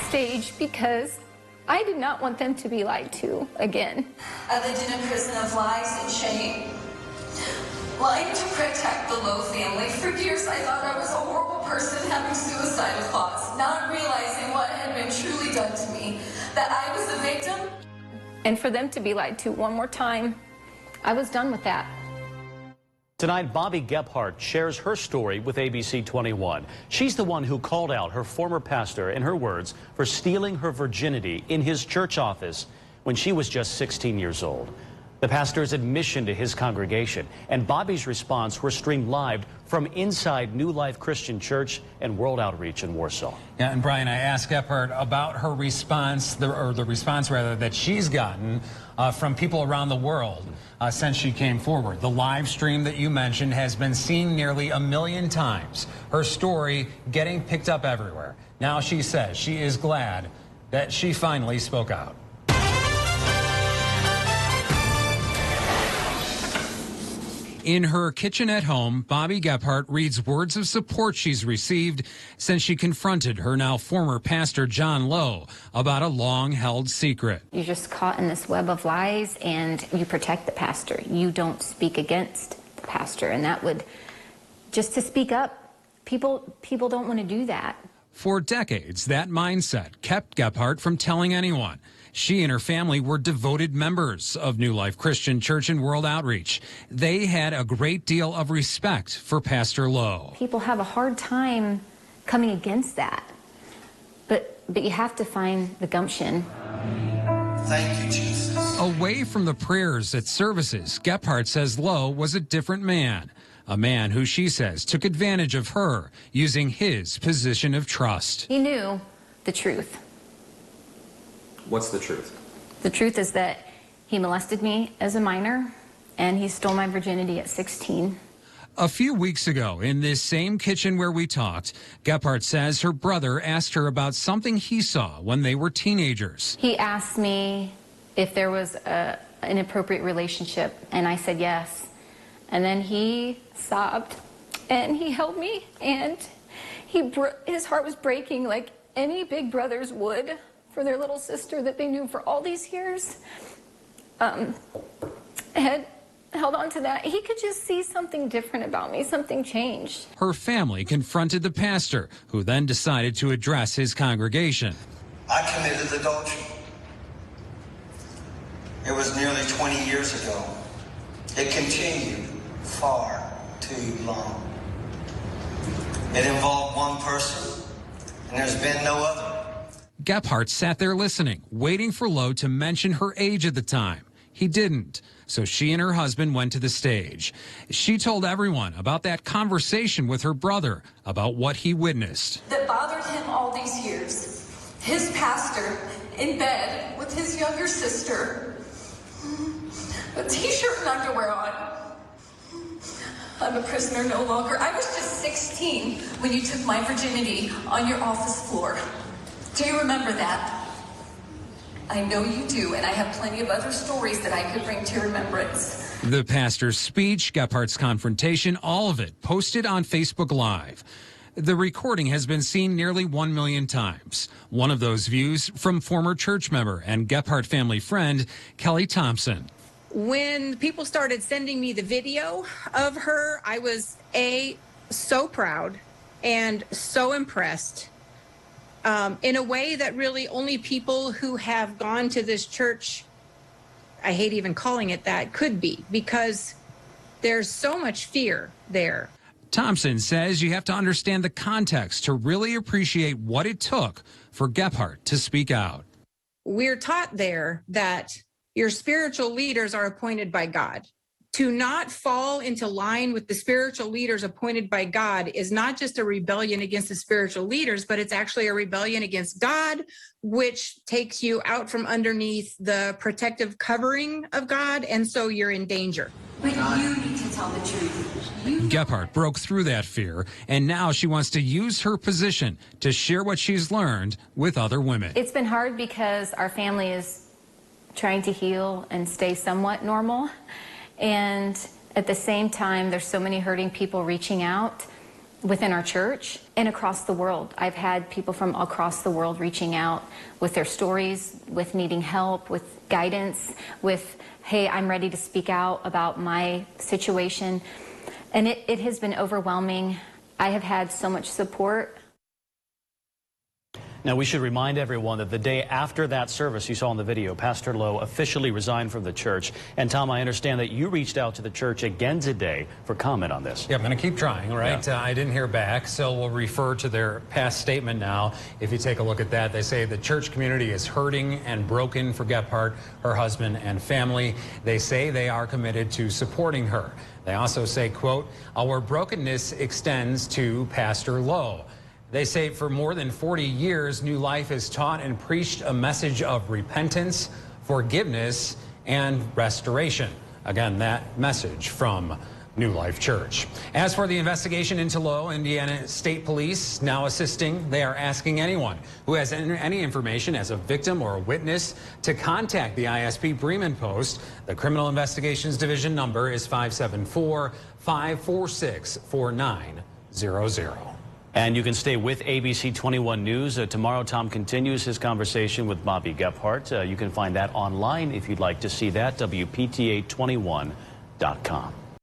stage because I did not want them to be lied to again. I lived in a prison of lies and shame. Lying to protect the Lowe family. For years I thought I was a horrible person having suicidal thoughts, not realizing what had been truly done to me, that I was the victim. And for them to be lied to one more time, I was done with that. Tonight, Bobby Gephardt shares her story with ABC 21. She's the one who called out her former pastor, in her words, for stealing her virginity in his church office when she was just 16 years old. The pastor's admission to his congregation and Bobby's response were streamed live from inside New Life Christian Church and World Outreach in Warsaw. Yeah, and Brian, I asked Gephardt about her response, the response rather that she's gotten from people around the world since she came forward. The live stream that you mentioned has been seen nearly 1 million times. Her story getting picked up everywhere. Now she says she is glad that she finally spoke out. In her kitchen at home, Bobby Gephardt reads words of support she's received since she confronted her now former pastor, John Lowe, about a long-held secret. You're just caught in this web of lies, and you protect the pastor. You don't speak against the pastor, and that would, just to speak up, people don't want to do that. For decades, that mindset kept Gephardt from telling anyone. She and her family were devoted members of New Life Christian Church and World Outreach. They had a great deal of respect for Pastor Lowe. People have a hard time coming against that, but you have to find the gumption. Thank you, Jesus. Away from the prayers at services, Gephardt says Lowe was a different man. A man who she says took advantage of her, using his position of trust. He knew the truth. What's the truth? The truth is that he molested me as a minor, and he stole my virginity at 16. A few weeks ago, in this same kitchen where we talked, Gephardt says her brother asked her about something he saw when they were teenagers. He asked me if there was an inappropriate relationship, and I said yes. And then he sobbed, and he held me, and his heart was breaking like any big brothers would for their little sister that they knew for all these years. Had held on to that. He could just see something different about me. Something changed. Her family confronted the pastor, who then decided to address his congregation. I committed adultery. It was nearly 20 years ago. It continued far too long. It involved one person, and there's been no other. Gephardt sat there listening, waiting for Lowe to mention her age at the time. He didn't, so she and her husband went to the stage. She told everyone about that conversation with her brother, about what he witnessed. That bothered him all these years. His pastor in bed with his younger sister, a t-shirt and underwear on. I'm a prisoner no longer. I was just 16 when you took my virginity on your office floor. Do you remember that? I know you do, and I have plenty of other stories that I could bring to remembrance. The pastor's speech, Gephardt's confrontation, all of it posted on Facebook Live. The recording has been seen nearly 1 million times. One of those views from former church member and Gephardt family friend, Kelly Thompson. When people started sending me the video of her, I was, so proud and so impressed. In a way that really only people who have gone to this church, I hate even calling it that, could be, because there's so much fear there. Thompson says you have to understand the context to really appreciate what it took for Gephardt to speak out. We're taught there that your spiritual leaders are appointed by God. To not fall into line with the spiritual leaders appointed by God is not just a rebellion against the spiritual leaders, but it's actually a rebellion against God, which takes you out from underneath the protective covering of God, and so you're in danger. But you need to tell the truth. Gephardt broke through that fear, and now she wants to use her position to share what she's learned with other women. It's been hard because our family is trying to heal and stay somewhat normal. And at the same time, there's so many hurting people reaching out. within our church and across the world. I've had people from across the world reaching out with their stories, with needing help, with guidance, with, hey, I'm ready to speak out about my situation. And it has been overwhelming. I have had so much support. Now, we should remind everyone that the day after that service you saw in the video, Pastor Lowe officially resigned from the church. And Tom, I understand that you reached out to the church again today for comment on this. Yeah, I'm going to keep trying, right? Yeah. I didn't hear back, so we'll refer to their past statement now. If you take a look at that, they say the church community is hurting and broken for Gephardt, her husband, and family. They say they are committed to supporting her. They also say, quote, our brokenness extends to Pastor Lowe. They say for more than 40 years, New Life has taught and preached a message of repentance, forgiveness, and restoration. Again, that message from New Life Church. As for the investigation into Lowe, Indiana State Police now assisting. They are asking anyone who has any information as a victim or a witness to contact the ISP Bremen Post. The Criminal Investigations Division number is 574-546-4900. And you can stay with ABC 21 News. Tomorrow, Tom continues his conversation with Bobby Gephardt. You can find that online if you'd like to see that, WPTA21.com.